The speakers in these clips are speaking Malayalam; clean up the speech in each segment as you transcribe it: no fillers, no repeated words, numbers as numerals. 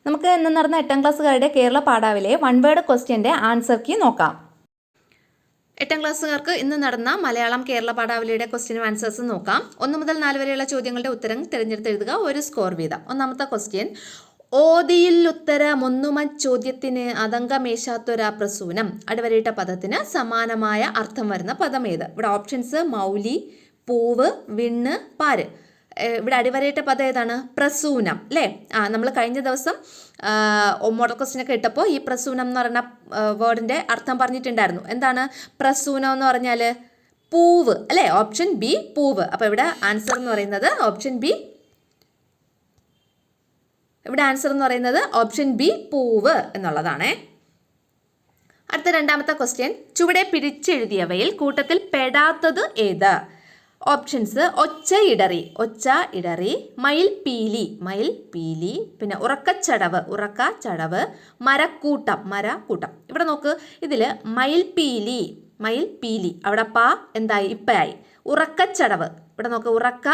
നമുക്ക് ഇന്ന് നടന്ന 8ാം ക്ലാസ്സുകാരുടെ കേരള പാഠാവലിയെ വൺ വേർഡ് ക്വസ്റ്റ്യൻ്റെ ആൻസർ കീ നോക്കാം. 8ാം ക്ലാസ്സുകാർക്ക് ഇന്ന് നടന്ന മലയാളം കേരള പാഠാവലിയുടെ ക്വസ്റ്റ്യനും ആൻസേഴ്സും നോക്കാം. 1 മുതൽ 4 വരെയുള്ള ചോദ്യങ്ങളുടെ ഉത്തരം തിരഞ്ഞെടുത്തെഴുതുക. ഒരു സ്കോർ വീതം. ഒന്നാമത്തെ ക്വസ്റ്റ്യൻ, ഓതിയിൽ ഉത്തരമൊന്നുമ ചോദ്യത്തിന് അതങ്കമേശാത്തൊര പ്രസൂനം അടിവരയിട്ട പദത്തിന് സമാനമായ അർത്ഥം വരുന്ന പദം ഏത്? ഇവിടെ ഓപ്ഷൻസ് മൗലി, പൂവ്, വിണ്ണ്, പാര്. ഇവിടെ അടിവരയിട്ട പദം ഏതാണ്? പ്രസൂനം അല്ലേ? നമ്മൾ കഴിഞ്ഞ ദിവസം മോഡൽ ക്വസ്റ്റ്യനൊക്കെ ഇട്ടപ്പോൾ ഈ പ്രസൂനം എന്ന് പറയുന്ന വേർഡിൻ്റെ അർത്ഥം പറഞ്ഞിട്ടുണ്ടായിരുന്നു. എന്താണ് പ്രസൂനം എന്ന് പറഞ്ഞാൽ? പൂവ് അല്ലേ? ഓപ്ഷൻ ബി പൂവ്. അപ്പോൾ ഇവിടെ ആൻസർ എന്ന് പറയുന്നത് ഓപ്ഷൻ ബി. ഇവിടെ ആൻസർ എന്ന് പറയുന്നത് ഓപ്ഷൻ ബി പൂവ് എന്നുള്ളതാണേ. അടുത്ത രണ്ടാമത്തെ ക്വസ്റ്റ്യൻ, ചുവടെ പിരിച്ചെഴുതിയവയിൽ കൂട്ടത്തിൽ പെടാത്തത് ഏത്? ഓപ്ഷൻസ് ഒച്ച ഇടറി, ഒച്ച ഇടറി, മയിൽ പീലി, മയിൽ പീലി, പിന്നെ ഉറക്കച്ചടവ്, ഉറക്കച്ചടവ്, മരക്കൂട്ടം, മരക്കൂട്ടം. ഇവിടെ നോക്ക്, ഇതിൽ മയിൽ പീലി, മയിൽ പീലി, അവിടെ പ എന്തായി? ഇപ്പയായി. ഉറക്കച്ചടവ്, ഇവിടെ നോക്ക്, ഉറക്ക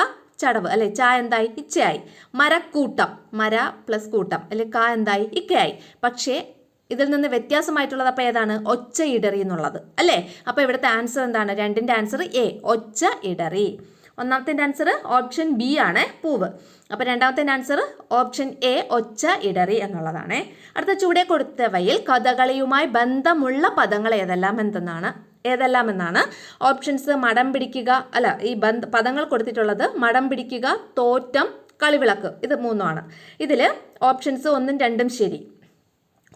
ചടവ് അല്ലെ, ച എന്തായി? ഇച്ചയായി. മരക്കൂട്ടം, മര പ്ലസ് കൂട്ടം അല്ലെ, ക എന്തായി? ഇക്കയായി. പക്ഷേ ഇതിൽ നിന്ന് വ്യത്യാസമായിട്ടുള്ളത് അപ്പോൾ ഏതാണ്? ഒച്ച ഇടറി എന്നുള്ളത് അല്ലേ? അപ്പോൾ ഇവിടുത്തെ ആൻസർ എന്താണ്? രണ്ടിൻ്റെ ആൻസർ എ, ഒച്ച ഇടറി. ഒന്നാമത്തെ ആൻസർ ഓപ്ഷൻ ബി ആണ്, പൂവ്. അപ്പോൾ രണ്ടാമത്തെ ആൻസർ ഓപ്ഷൻ എ, ഒച്ച ഇടറി എന്നുള്ളതാണ്. അടുത്ത ചൂടെ കൊടുത്തവയിൽ കഥകളിയുമായി ബന്ധമുള്ള പദങ്ങൾ ഏതെല്ലാം എന്നാണ് ഓപ്ഷൻസ്. മടം പിടിക്കുക, അല്ല, ഈ പദങ്ങൾ കൊടുത്തിട്ടുള്ളത് മടം പിടിക്കുക, തോറ്റം, കളിവിളക്ക്, ഇത് മൂന്നുമാണ്. ഇതിൽ ഓപ്ഷൻസ് 1ഉം 2ഉം ശരി,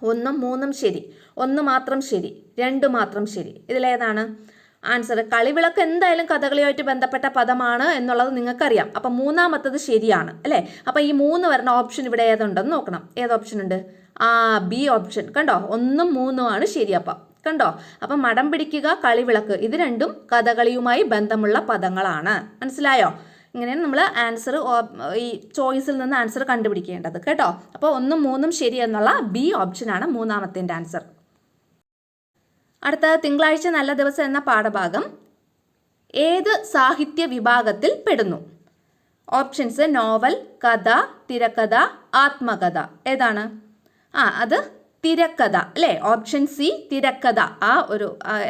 1ഉം 3ഉം ശരി, 1 മാത്രം ശരി, 2 മാത്രം ശരി. ഇതിലേതാണ് ആൻസർ? കളിവിളക്ക് എന്തായാലും കഥകളിയുമായിട്ട് ബന്ധപ്പെട്ട പദമാണ് എന്നുള്ളത് നിങ്ങൾക്കറിയാം. അപ്പം മൂന്നാമത്തത് ശരിയാണ് അല്ലേ? അപ്പം ഈ 3 വരുന്ന ഓപ്ഷൻ ഇവിടെ ഏതുണ്ടെന്ന് നോക്കണം. ഏത് ഓപ്ഷൻ ഉണ്ട്? B option. കണ്ടോ, 1ഉം 3ഉം ആണ് ശരി. അപ്പം കണ്ടോ, അപ്പം മടം പിടിക്കുക, കളിവിളക്ക്, ഇത് രണ്ടും കഥകളിയുമായി ബന്ധമുള്ള പദങ്ങളാണ്. മനസ്സിലായോ? ഇങ്ങനെയാണ് നമ്മൾ ആൻസർ ഈ ചോയ്സിൽ നിന്ന് ആൻസർ കണ്ടുപിടിക്കേണ്ടത് കേട്ടോ. അപ്പോൾ 1ഉം 3ഉം ശരി എന്നുള്ള ബി ഓപ്ഷനാണ് മൂന്നാമത്തെ ആൻസർ. അടുത്ത തിങ്കളാഴ്ച നല്ല ദിവസം എന്ന പാഠഭാഗം ഏത് സാഹിത്യ വിഭാഗത്തിൽ പെടുന്നു? ഓപ്ഷൻസ് നോവൽ, കഥ, തിരക്കഥ, ആത്മകഥ. ഏതാണ്? അത് തിരക്കഥ അല്ലേ? ഓപ്ഷൻ സി തിരക്കഥ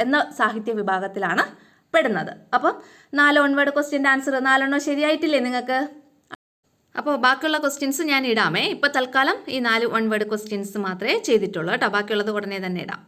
എന്ന സാഹിത്യ വിഭാഗത്തിലാണ് പെടുന്നത്. അപ്പം 4 വൺ-വേർഡ് ക്വസ്റ്റ്യൻ്റെ ആൻസർ 4 ശരിയായിട്ടില്ലേ നിങ്ങൾക്ക്? അപ്പോൾ ബാക്കിയുള്ള ക്വസ്റ്റ്യൻസ് ഞാൻ ഇടാമേ. ഇപ്പോൾ തൽക്കാലം ഈ 4 വൺ-വേർഡ് ക്വസ്റ്റ്യൻസ് മാത്രമേ ചെയ്തിട്ടുള്ളൂ കേട്ടോ. ബാക്കിയുള്ളത് ഉടനെ തന്നെ ഇടാം.